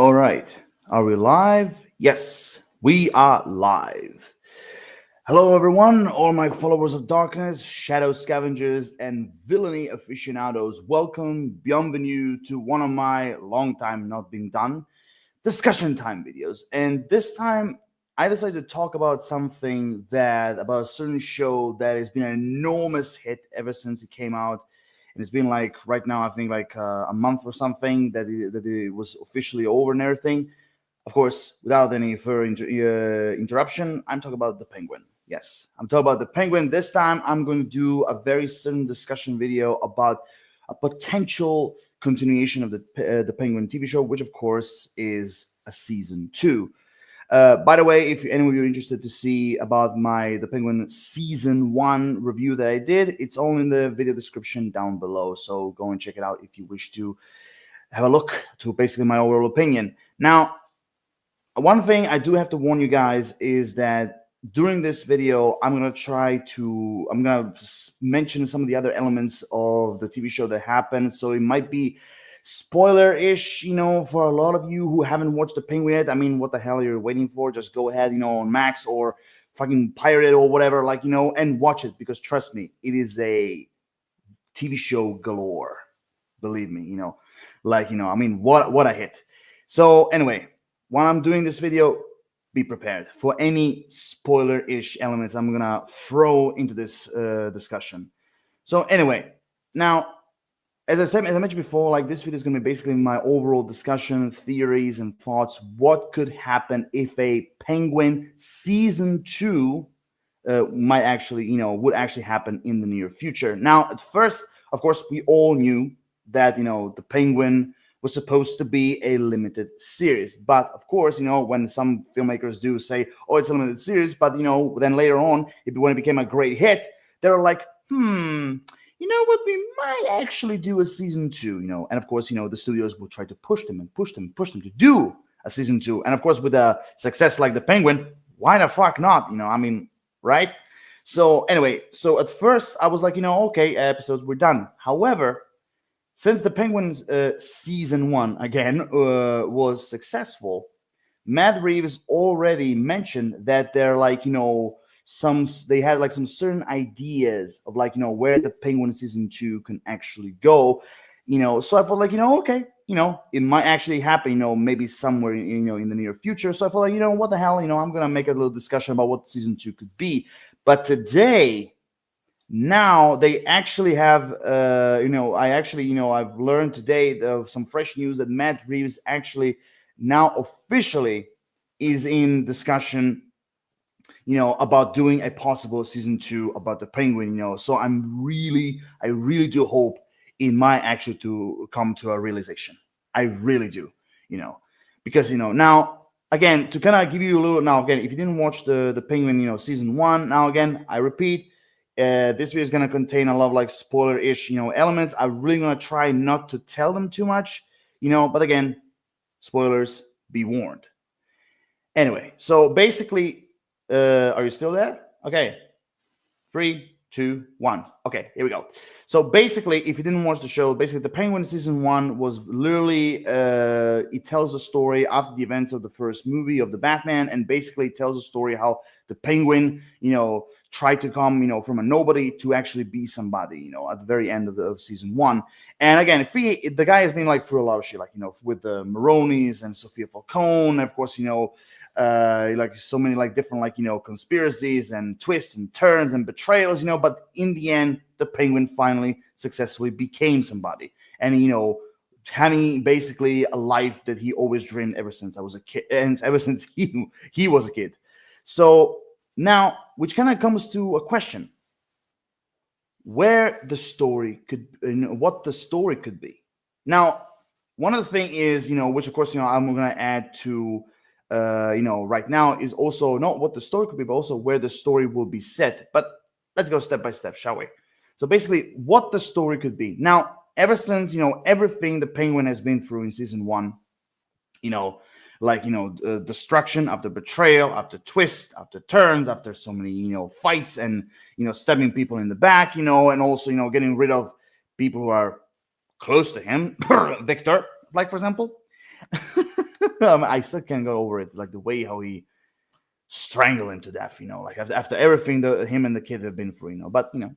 All right. Are we live? Yes, we are live. Hello, everyone, all my followers of darkness, shadow scavengers, and villainy aficionados. Welcome, bienvenue to one of my long time not being done discussion time videos. And this time, I decided to talk about about a certain show that has been an enormous hit ever since it came out. And it's been like right now, I think like a month or something that it was officially over and everything. Of course, without any further interruption, I'm talking about the Penguin. Yes, I'm talking about the Penguin. This time, I'm going to do a very certain discussion video about a potential continuation of the Penguin TV show, which of course is a season 2. By the way, if any of you are interested to see about the Penguin season 1 review that I did, it's all in the video description down below. So go and check it out if you wish to have a look to basically my overall opinion. Now, one thing I do have to warn you guys is that during this video, I'm going to mention some of the other elements of the TV show that happened. So it might be spoiler-ish, for a lot of you who haven't watched The Penguin yet. I mean, what the hell are you waiting for? Just go ahead, on Max or fucking pirate it or whatever, and watch it, because trust me, it is a TV show galore. Believe me, I mean, what a hit. So anyway, while I'm doing this video, be prepared for any spoiler-ish elements I'm gonna throw into this discussion. So anyway, now, as I mentioned before, this video is gonna be basically my overall discussion, theories, and thoughts. What could happen if a Penguin season 2 would actually happen in the near future? Now, at first, of course, we all knew that the Penguin was supposed to be a limited series. But of course, when some filmmakers do say, oh, it's a limited series, but then later on, when it became a great hit, they were like, you know what, we might actually do a season 2, and of course, the studios will try to push them to do a season 2. And of course, with a success like the Penguin, why the fuck not? I mean, right? So anyway, so at first I was like, okay, episodes were done. However, since the Penguins season 1 again was successful, Matt Reeves already mentioned that they're they had some certain ideas of where the Penguin season 2 can actually go, So I felt like okay, it might actually happen, maybe somewhere in the near future. So I felt like what the hell, I'm gonna make a little discussion about what season 2 could be. But today, now they actually have I've learned today of some fresh news that Matt Reeves actually now officially is in discussion about doing a possible season 2 about the Penguin. So I really do hope it might actually to come to a realization. I really do, because now again, to kind of give you a little, now again, if you didn't watch the Penguin season 1, now again, I repeat, this video is going to contain a lot of spoiler-ish elements. I'm really going to try not to tell them too much, but again, spoilers, be warned. Anyway, so basically, are you still there? Okay, 3, 2, 1. Okay, here we go. So basically, if you didn't watch the show, basically the Penguin season 1 was literally it tells the story after the events of the first movie of the Batman, and basically tells the story how the Penguin tried to come from a nobody to actually be somebody at the very end of season 1. And again, the guy has been through a lot of shit, with the Maronis and Sophia Falcone, of course, so many different conspiracies and twists and turns and betrayals, but in the end, the Penguin finally successfully became somebody, and having basically a life that he always dreamed ever since I was a kid, and ever since he was a kid. So now, which kind of comes to a question: what the story could be. Now, one of the things is, which of course, I'm going to add to, right now, is also not what the story could be, but also where the story will be set. But let's go step by step, shall we? So basically, what the story could be. Now, ever since, everything the Penguin has been through in season 1, destruction after betrayal, after twist, after turns, after so many, fights and, stabbing people in the back, and also, getting rid of people who are close to him, Victor, for example. I still can't go over it. Like the way how he strangled him to death, like after everything that him and the kid have been through, But yeah,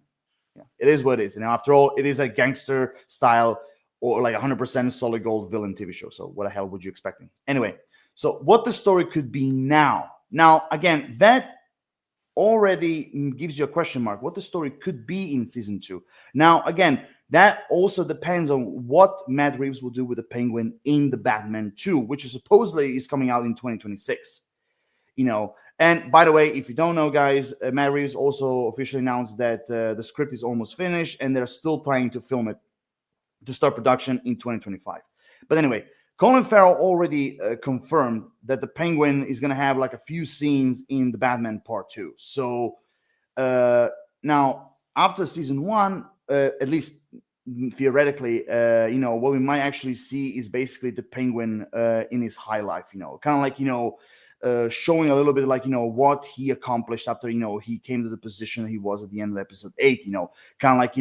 it is what it is. After all, it is a gangster style or like 100% solid gold villain TV show. So what the hell would you expecting? Anyway, so what the story could be now. Now, again, that already gives you a question mark. What the story could be in season 2. Now, again, that also depends on what Matt Reeves will do with the Penguin in the Batman 2, which is supposedly is coming out in 2026. And by the way, if you don't know, guys, Matt Reeves also officially announced that the script is almost finished and they're still planning to film it to start production in 2025. But anyway, Colin Farrell already confirmed that the Penguin is going to have like a few scenes in the Batman Part 2. So now, after season 1, at least theoretically, what we might actually see is basically the Penguin in his high life, kind of like, showing a little bit like, what he accomplished after, he came to the position he was at the end of episode 8, kind of like,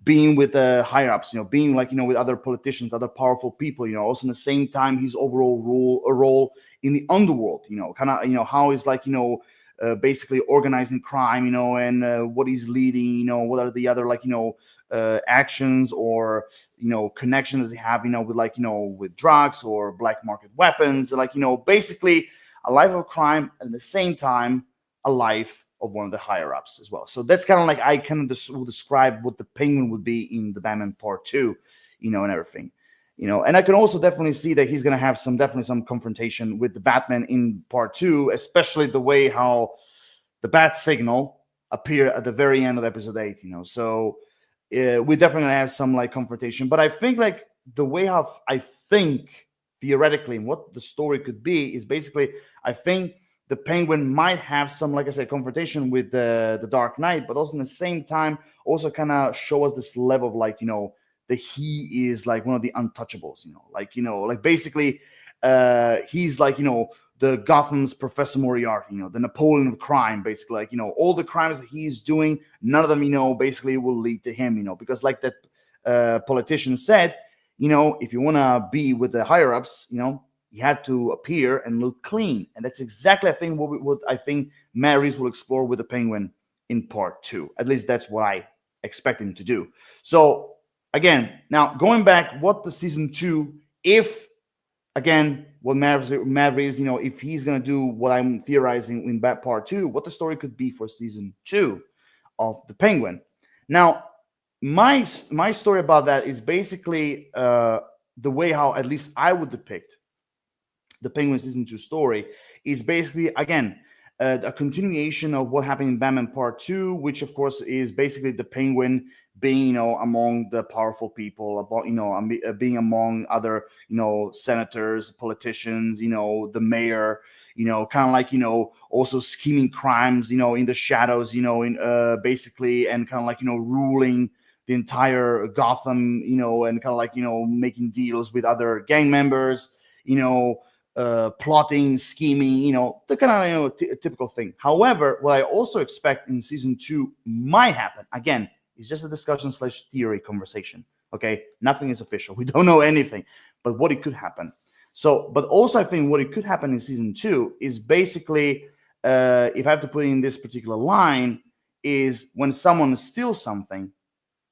being with the higher ups, being like, with other politicians, other powerful people, also in the same time, his overall role in the underworld, kind of, how he's like, basically organizing crime, and what he's leading, what are the other like, actions or connections they have, with like, with drugs or black market weapons, like, basically a life of crime, and at the same time, a life of one of the higher ups as well. So that's kind of like I kind of will describe what the Penguin would be in the Batman Part 2, and everything, And I can also definitely see that he's going to have definitely some confrontation with the Batman in Part 2, especially the way how the bat signal appear at the very end of episode 8, So we're definitely going to have some like confrontation. But I think like the way how I think theoretically and what the story could be is basically, I think the Penguin might have some, like I said, confrontation with the Dark Knight, but also in the same time also kind of show us this level of like, that he is like one of the untouchables, like basically he's like, the Gotham's Professor Moriarty, the Napoleon of crime, basically, like, all the crimes that he's doing, none of them, basically will lead to him, because like that politician said, if you want to be with the higher ups, you have to appear and look clean. And that's exactly, I think, what I think Matt Reeves will explore with the Penguin in Part 2. At least that's what I expect him to do. So, again, now going back, what the season 2, if, again, what Matt Reeves, if he's going to do what I'm theorizing in Part 2, what the story could be for season 2 of the Penguin. Now, my story about that is basically the way how at least I would depict the Penguin season 2 story is basically, again, a continuation of what happened in Batman Part 2, which of course is basically the Penguin being, among the powerful people, about, being among other, senators, politicians, the mayor, kind of like, also scheming crimes, in the shadows, in basically, and kind of like, ruling the entire Gotham, and kind of like, making deals with other gang members, plotting, scheming, the kind of, typical thing. However, what I also expect in season 2 might happen, again, is just a discussion / theory conversation. Okay. Nothing is official. We don't know anything, but what it could happen. So, but also I think what it could happen in season 2 is basically, if I have to put in this particular line, is when someone steals something,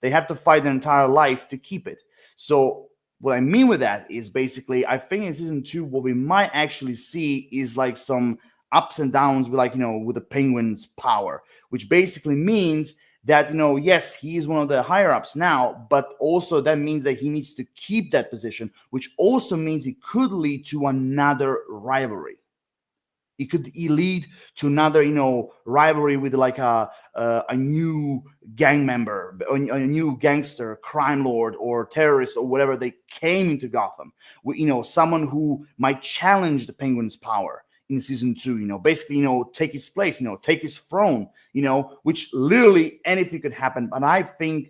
they have to fight their entire life to keep it. So what I mean with that is basically, I think in season 2, what we might actually see is like some ups and downs with like, with the Penguin's power, which basically means that, yes, he is one of the higher ups now, but also that means that he needs to keep that position, which also means it could lead to another rivalry. It could lead to another, rivalry with like a new gang member, a new gangster, crime lord, or terrorist, or whatever they came into Gotham. Someone who might challenge the Penguin's power in season 2. Basically, take his place, take his throne, which literally anything could happen. But I think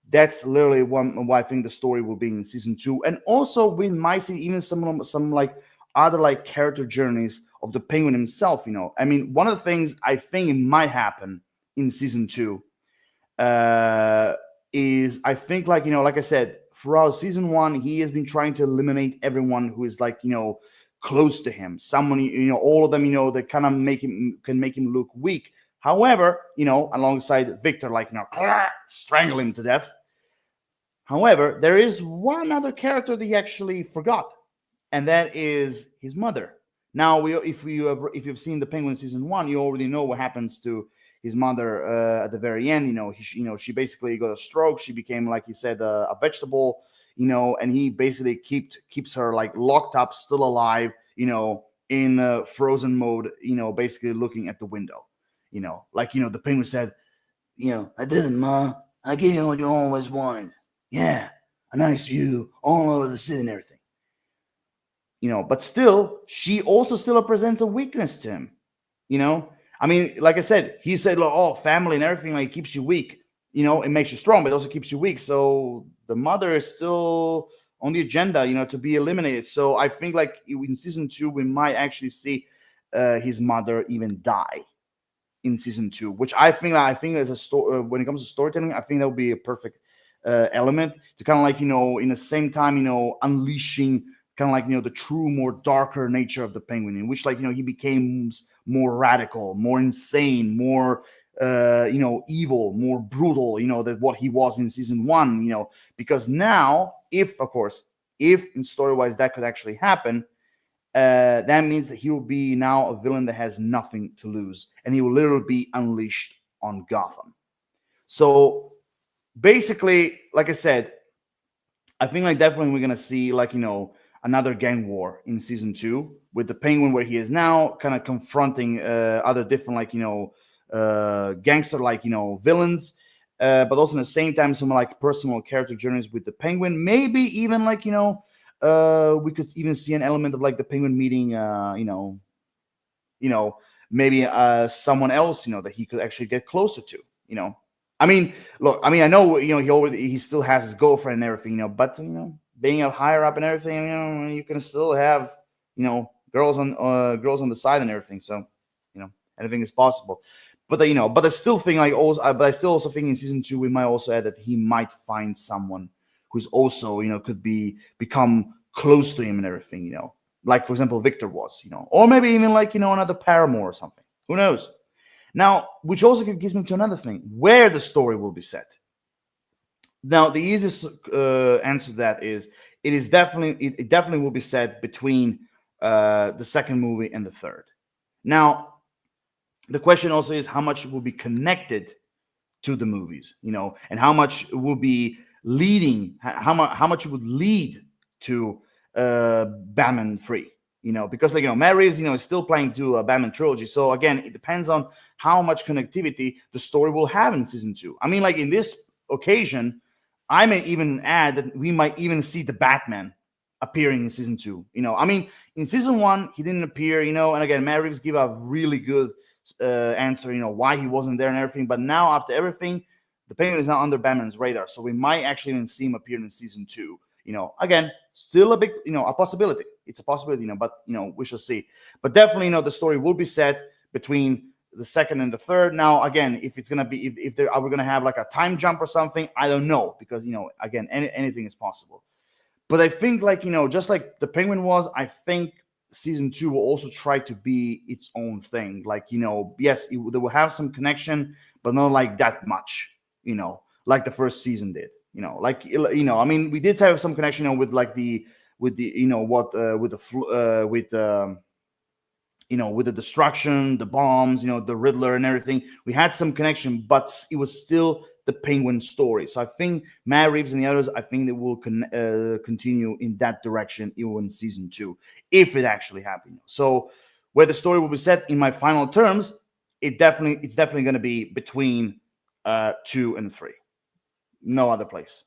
that's literally why I think the story will be in season 2, and also we might see even some like other like character journeys of the Penguin himself. I mean, one of the things I think it might happen in season 2 is, I think, like I said, throughout season 1, he has been trying to eliminate everyone who is like, close to him, someone, all of them, that kind of can make him look weak. However, alongside Victor, like, strangle him to death. However, there is one other character that he actually forgot, and that is his mother. Now, if you've seen the Penguin season 1, you already know what happens to his mother at the very end. She basically got a stroke. She became, like he said, a vegetable. And he basically keeps her like locked up, still alive. In frozen mode. Basically looking at the window. The Penguin said, I didn't, Ma. I gave you what you always wanted. Yeah, a nice view all over the city and everything. But still, she also still presents a weakness to him. I mean, like I said, he said, oh, family and everything, like, keeps you weak. It makes you strong, but it also keeps you weak. So the mother is still on the agenda, to be eliminated. So I think, like, in season 2, we might actually see his mother even die in season 2, which I think as a story, when it comes to storytelling, I think that would be a perfect element to kind of, like, in the same time, unleashing kind of, like, the true, more darker nature of the Penguin, in which, like, he becomes more radical, more insane, more evil, more brutal, than what he was in season 1, because now, if in story-wise that could actually happen, that means that he will be now a villain that has nothing to lose, and he will literally be unleashed on Gotham. So basically, like I said, I think, like, definitely we're gonna see, like, another gang war in season 2 with the Penguin, where he is now kind of confronting other different, like, gangster, like, villains, but also at the same time some, like, personal character journeys with the Penguin. Maybe even, like, we could even see an element of, like, the Penguin meeting maybe someone else, that he could actually get closer to. I mean, look, I know, he still has his girlfriend and everything, but being a higher up and everything, you can still have, girls on the side and everything. So, anything is possible. But but I still think, like, but I still also think in season 2 we might also add that he might find someone who's also, could become close to him and everything, like, for example, Victor was, or maybe even, like, another Paramore or something. Who knows? Now, which also gives me to another thing, where the story will be set. Now, the easiest answer to that is it definitely will be set between the second movie and the third. Now, the question also is how much will be connected to the movies, and how much will be leading, how much would lead to Batman 3, because, like, Matt Reeves, is still planning to do a Batman trilogy. So again, it depends on how much connectivity the story will have in season 2. I mean, like, in this occasion, I may even add that we might even see the Batman appearing in season 2. I mean, in season 1, he didn't appear, and again, Matt Reeves gave a really good answer, why he wasn't there and everything. But now, after everything, the Penguin is now under Batman's radar. So we might actually even see him appear in season 2. Again, still a big, a possibility. It's a possibility, but, we shall see. But definitely, the story will be set between the second and the third. Now, again, if it's gonna be, if there are we gonna have, like, a time jump or something, I don't know, because, again, anything is possible. But I think, like, just like the Penguin was, I think season 2 will also try to be its own thing. Like, yes, they will have some connection, but not like that much, like the first season did. Like, I mean, we did have some connection, with, like, with the destruction, the bombs, the Riddler and everything. We had some connection, but it was still the Penguin story. So I think Matt Reeves and the others, I think they will continue in that direction even in season 2, if it actually happens. So where the story will be set, in my final terms, it's definitely going to be between 2 and 3. No other place.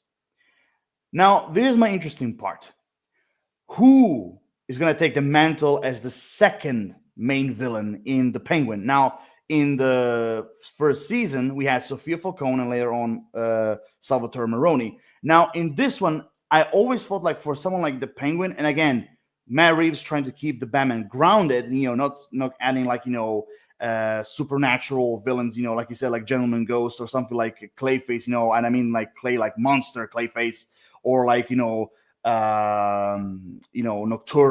Now, this is my interesting part. Who is going to take the mantle as the second main villain in the Penguin? Now, in the first season, we had Sophia Falcone and later on Salvatore Maroni. Now, in this one, I always felt like for someone like the Penguin, and again, Matt Reeves trying to keep the Batman grounded, not adding, like, supernatural villains, like you said, like Gentleman Ghost or something like Clayface, and I mean, like, like monster Clayface, or like, Nocturne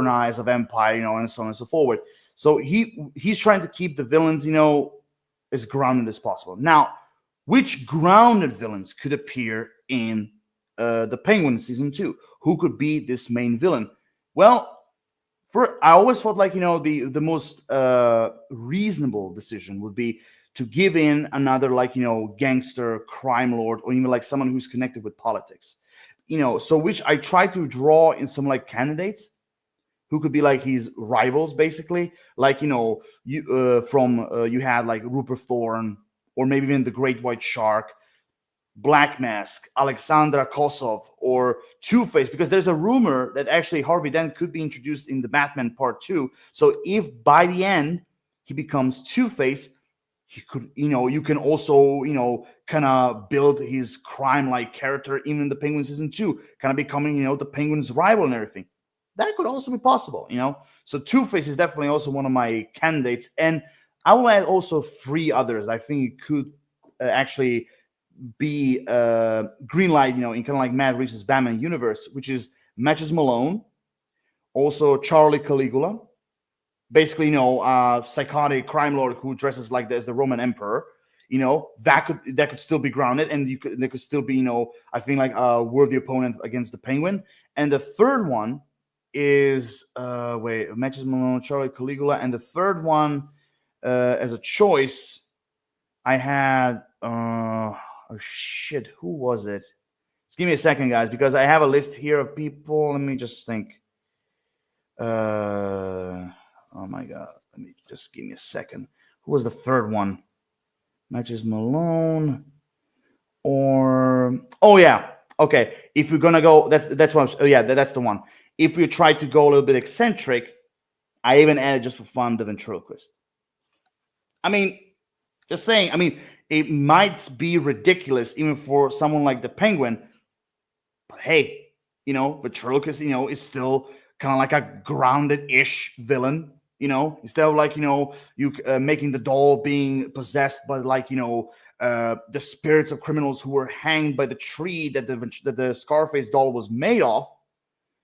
Eyes of Empire, and so on and so forth. So he's trying to keep the villains, as grounded as possible. Now, which grounded villains could appear in the Penguin season 2? Who could be this main villain? Well, I always felt like the most reasonable decision would be to give in another gangster, crime lord, or even like someone who's connected with politics. So which I tried to draw in some candidates who could be like his rivals, basically. You had like Rupert Thorne, or maybe even the Great White Shark, Black Mask, Alexandra Kosov, or Two-Face, because there's a rumor that actually Harvey Dent could be introduced in the Batman Part 2. So if by the end he becomes Two-Face, he could, you can also, kind of build his crime-like character even in the Penguin season 2, kind of becoming, the Penguin's rival and everything. That could also be possible, So Two-Face is definitely also one of my candidates. And I will add also 3 others. I think it could actually be green light, in kind of like Matt Reeves' Batman universe, which is Matches Malone, also Charlie Caligula, basically, psychotic crime lord who dresses like as the Roman emperor. That could still be grounded, and there could still be, I think like a worthy opponent against the Penguin. And the third one is Matches Malone, Charlie Caligula, and the third one as a choice, I had who was it? Just give me a second, guys, because I have a list here of people. Let me just think. Oh my god, let me just give me a second. Who was the third one? Matches Malone, or okay. If we're gonna go, that's what. That's the one. If we try to go a little bit eccentric, I even added just for fun the ventriloquist. I mean, just saying. I mean, it might be ridiculous even for someone like the Penguin, but hey, ventriloquist, is still kind of like a grounded-ish villain. Instead of like you making the doll being possessed by like the spirits of criminals who were hanged by the tree that the Scarface doll was made of.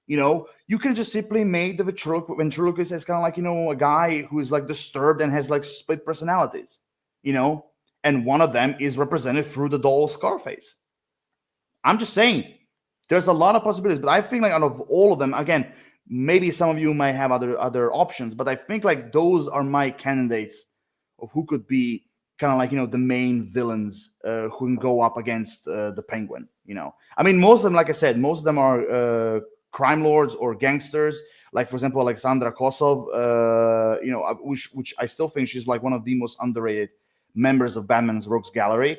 You can just simply make the ventriloquist as kind of like a guy who is like disturbed and has like split personalities. And one of them is represented through the doll Scarface. I'm just saying, there's a lot of possibilities, but I think like out of all of them, again, maybe some of you might have other options, but I think like those are my candidates of who could be kind of like the main villains who can go up against the Penguin. I mean, most of them, like I said, most of them are crime lords or gangsters. Like for example, Alexandra Kosov, which I still think she's like one of the most underrated members of Batman's Rogues Gallery.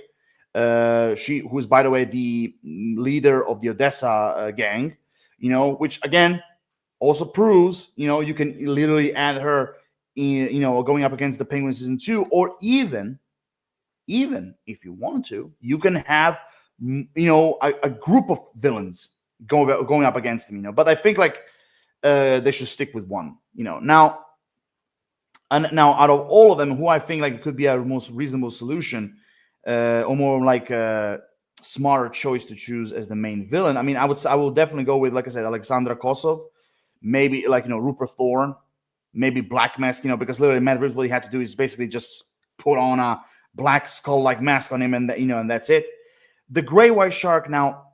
Who is, by the way, the leader of the Odessa gang. Which again also proves, you can literally add her in, going up against the Penguin season 2, or even if you want to, you can have, a group of villains going up against them, but I think like they should stick with one, now out of all of them, who I think like it could be a most reasonable solution, or more like a smarter choice to choose as the main villain. I mean, I will definitely go with, like I said, Alexandra Kosov, maybe like Rupert Thorne, maybe Black Mask, because literally Matt Reeves, what he had to do is basically just put on a black skull like mask on him, and and that's it. The Gray White Shark, now,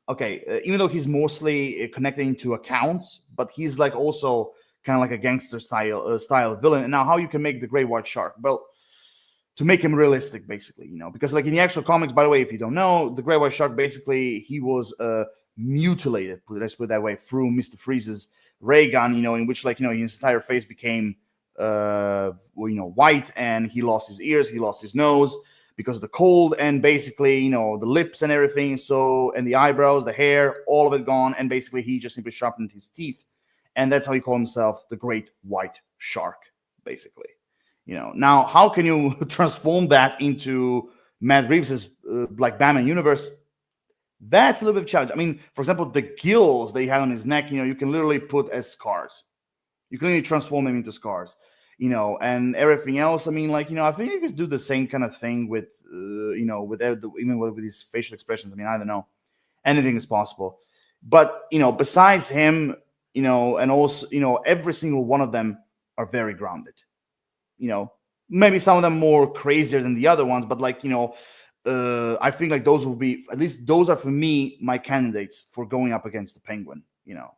okay, even though he's mostly connecting to accounts, but he's like also kind of like a gangster style villain. And now, how you can make the Gray White Shark? Well, to make him realistic, basically, because like in the actual comics, by the way, if you don't know, the Gray White Shark, basically he was mutilated, let's put it that way, through Mr. Freeze's ray gun, in which like his entire face became white, and he lost his ears, he lost his nose because of the cold, and basically the lips and everything, and the eyebrows, the hair, all of it gone, and basically he just simply sharpened his teeth, and that's how he called himself the Great White Shark, basically. Now how can you transform that into Matt Reeves's like Batman universe? That's a little bit of a challenge. I mean, for example, the gills that he had on his neck, you can literally put as scars. You can really transform them into scars, and everything else. I mean, like, I think you could do the same kind of thing with, with even with his facial expressions. I mean, I don't know. Anything is possible. But besides him, and also every single one of them are very grounded. Maybe some of them more crazier than the other ones, but I think like those will be, at least those are for me, my candidates for going up against the Penguin.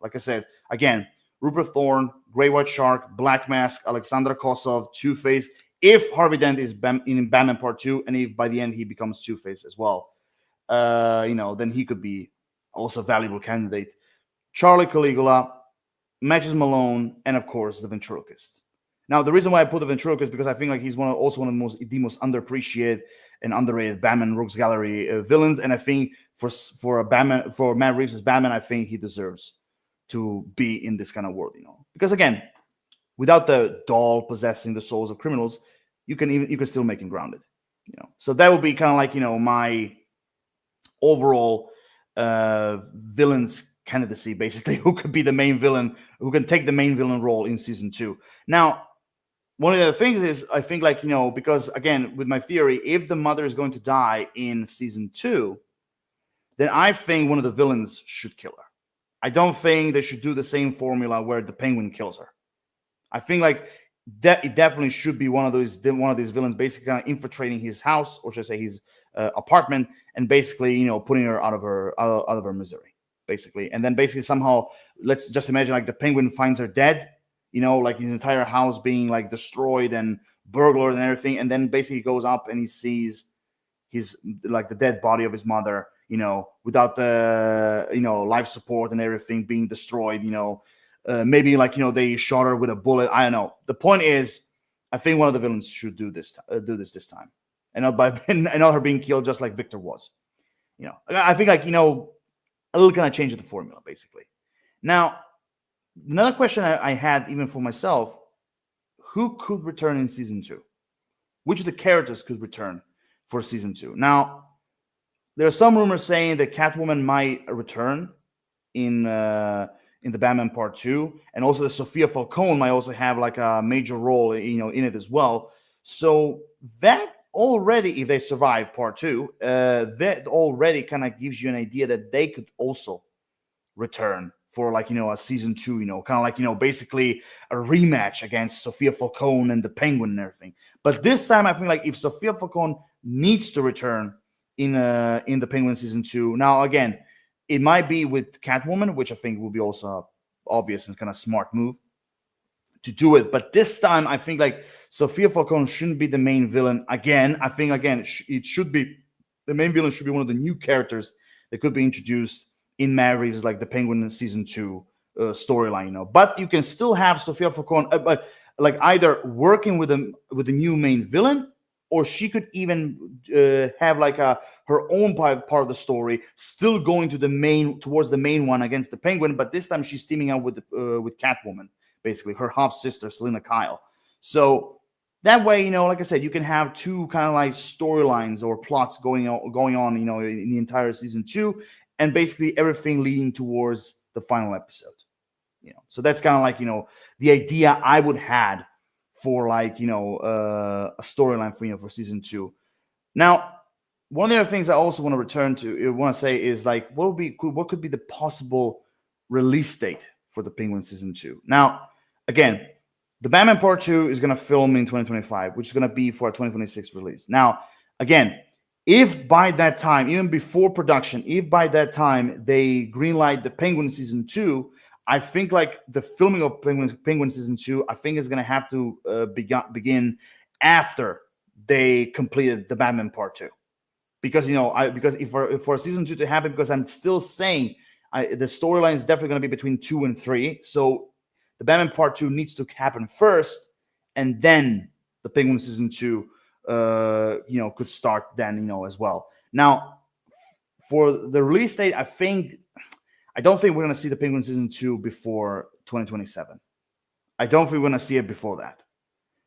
Like I said, again, Rupert Thorne, Grey White Shark, Black Mask, Alexander Kosov, Two-Face. If Harvey Dent is in Batman Part 2, and if by the end he becomes Two-Face as well, then he could be also a valuable candidate. Charlie Caligula, Matches Malone, and of course the Ventriloquist. Now, the reason why I put the Ventriloquist is because I think like he's also one of the most underappreciated and underrated Batman Rogues Gallery villains, and I think for Matt Reeves' Batman, I think he deserves to be in this kind of world, because again, without the doll possessing the souls of criminals, you can still make him grounded, So that would be kind of like my overall villains candidacy, basically, who could be the main villain, who can take the main villain role in season 2. Now, one of the things is, I think because again, with my theory, if the mother is going to die in season 2, then I think one of the villains should kill her. I don't think they should do the same formula where the Penguin kills her. I think it definitely should be one of these villains basically kind of infiltrating his house, or should I say his apartment, and basically putting her out of her misery, basically. And then basically somehow, let's just imagine like the Penguin finds her dead, like his entire house being like destroyed and burglared and everything, and then basically he goes up and he sees his the dead body of his mother, without the life support and everything being destroyed, maybe they shot her with a bullet. I don't know. The point is, I think one of the villains should do this time, and not her being killed just like Victor was. I think a little kind of change of the formula, basically. Now, another question I had even for myself: who could return in season 2? Which of the characters could return for season 2? Now, there are some rumors saying that Catwoman might return in the Batman Part 2, and also that Sophia Falcone might also have like a major role, in it as well. So that already, if they survive Part 2, that already kind of gives you an idea that they could also return for a season 2, kind of basically a rematch against Sophia Falcone and the Penguin and everything. But this time, I think if Sophia Falcone needs to return in the Penguin season 2, now again, it might be with Catwoman, which I think will be also obvious and kind of smart move to do it. But this time, I think Sophia Falcone shouldn't be the main villain again. I think it should be the main villain should be one of the new characters that could be introduced in Matt Reeves' the Penguin season 2 storyline. But you can still have Sophia Falcone, but either working with the new main villain, or she could even have her own part of the story, still going towards the main one against the Penguin. But this time she's teaming up with Catwoman, basically her half sister Selina Kyle. So that way, like I said, you can have two kind of storylines or plots going on, in the entire season 2, and basically everything leading towards the final episode. So that's kind of the idea I would had for a storyline for season 2. Now, one of the other things I also want to say is what could be the possible release date for the Penguin season 2. Now, again, the Batman Part 2 is going to film in 2025, which is going to be for a 2026 release. Now, again, if by that time, even before production, if by that time they greenlight the Penguin season 2, I think the filming of Penguin season 2, I think is going to have to begin after they completed the Batman Part 2, because if for season 2 to happen, because I'm still saying the storyline is definitely going to be between 2 and 3, so the Batman Part 2 needs to happen first, and then the Penguin season 2 could start then as well. Now, for the release date, I don't think we're going to see the Penguin season 2 before 2027. I don't think we're going to see it before that.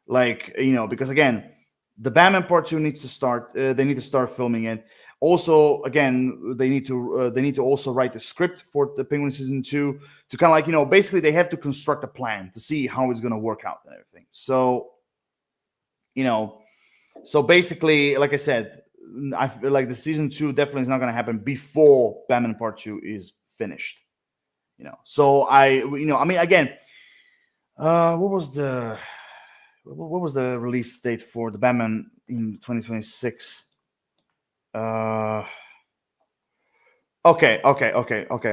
Because again, the Batman Part 2 needs to start. They need to start filming it. Also, again, they need to also write the script for the Penguin season 2 to kind of basically they have to construct a plan to see how it's going to work out and everything. So, so basically, like I said, I feel like the season 2 definitely is not going to happen before Batman Part 2 is finished. So I mean, again, what was the release date for the Batman in 2026? Okay,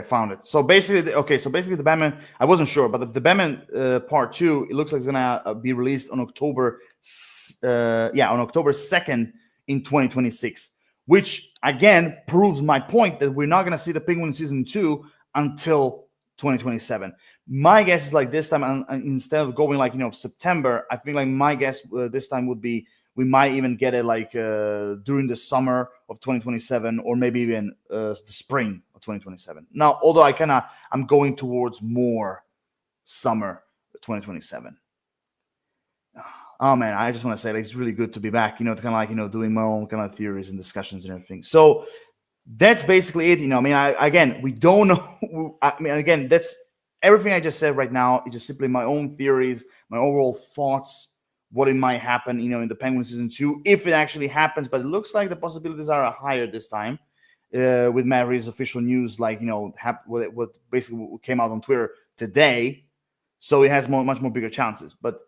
found it. So basically, the Batman, I wasn't sure, but the Batman Part 2, it looks like it's gonna be released on October 2nd in 2026, which again proves my point that we're not gonna see the Penguin season 2 until 2027. My guess is like this time, instead of going like September, I think like my guess this time would be we might even get it like during the summer of 2027, or maybe even the spring of 2027. Now, although I'm going towards more summer 2027. Oh man, I just want to say like, it's really good to be back. To kind of like doing my own kind of theories and discussions and everything. So that's basically it. I mean, we don't know. I mean, again, that's everything I just said right now. It's just simply my own theories, my overall thoughts, what it might happen, in the Penguin season 2, if it actually happens. But it looks like the possibilities are higher this time, with Matt Reeves' official news, like what basically came out on Twitter today. So it has much more bigger chances. But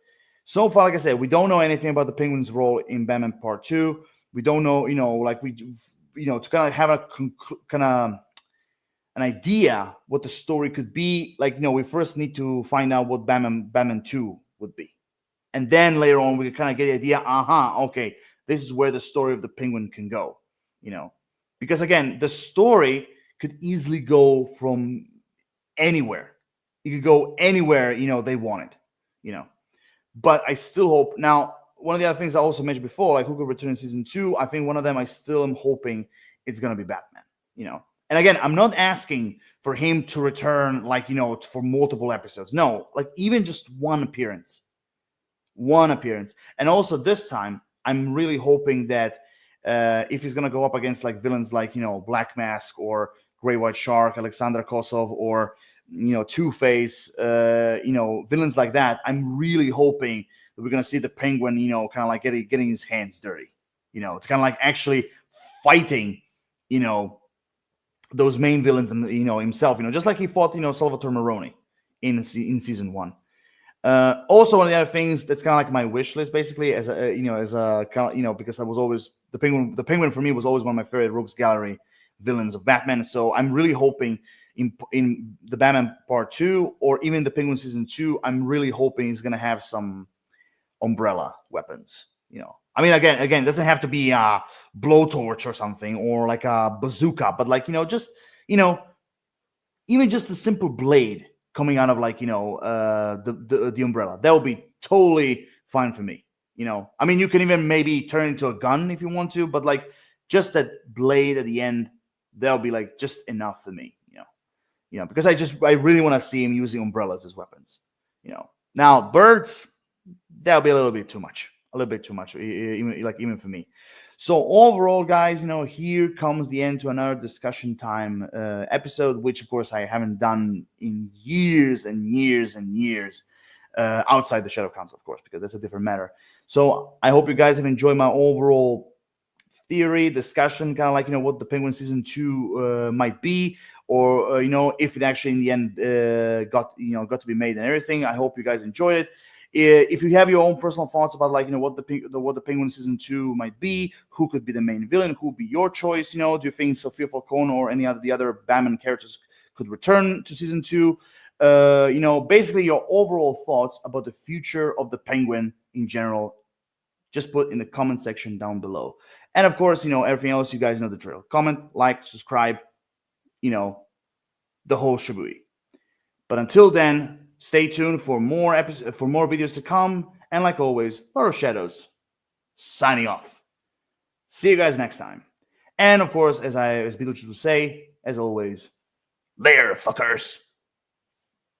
so far, like I said, we don't know anything about the Penguins' role in Batman Part 2. We don't know, to kind of have an idea what the story could be. Like, we first need to find out what Batman 2 would be. And then later on, we can kind of get the idea, okay, this is where the story of the Penguin can go, Because, again, the story could easily go from anywhere. It could go anywhere, they want it, But I still hope. Now, one of the other things I also mentioned before, like who could return in season 2, I think one of them I still am hoping it's going to be Batman, And again, I'm not asking for him to return, like, for multiple episodes. No, like even just one appearance. And also this time I'm really hoping that if he's going to go up against like villains like Black Mask or Grey White Shark, Alexander Kosov, or Two-Face, villains like that, I'm really hoping that we're going to see the Penguin kind of like getting his hands dirty. It's kind of like actually fighting those main villains and himself, just like he fought Salvatore Maroni in season 1. Also, one of the other things that's kind of like my wish list, basically, as a because I was always the Penguin. The Penguin for me was always one of my favorite Rogues Gallery villains of Batman. So I'm really hoping in the Batman Part 2 or even the Penguin season 2, I'm really hoping he's gonna have some umbrella weapons. I mean, again, it doesn't have to be a blowtorch or something or like a bazooka, but like just even just a simple blade coming out of like the umbrella, that would be totally fine for me. I mean, you can even maybe turn it into a gun if you want to, but like just that blade at the end, that'll be like just enough for me. Because I really want to see him using umbrellas as weapons. Now birds, that'll be a little bit too much, even for me. So overall, guys, here comes the end to another discussion time episode, which of course I haven't done in years and years and years outside the Shadow Council, of course, because that's a different matter. So I hope you guys have enjoyed my overall theory discussion, kind of like what the Penguin season 2 might be, or if it actually in the end got to be made and everything. I hope you guys enjoyed it. If you have your own personal thoughts about like what the Penguin season 2 might be, who could be the main villain, who would be your choice? Do you think Sophia Falcone or any of the other Batman characters could return to season 2? Basically your overall thoughts about the future of the Penguin in general, just put in the comment section down below. And of course, everything else, you guys know the drill. Comment, like, subscribe, the whole shabooey. But until then, stay tuned for more videos to come. And like always, Lord of Shadows, signing off. See you guys next time. And of course, as Beetlejuice would say, as always, later, fuckers.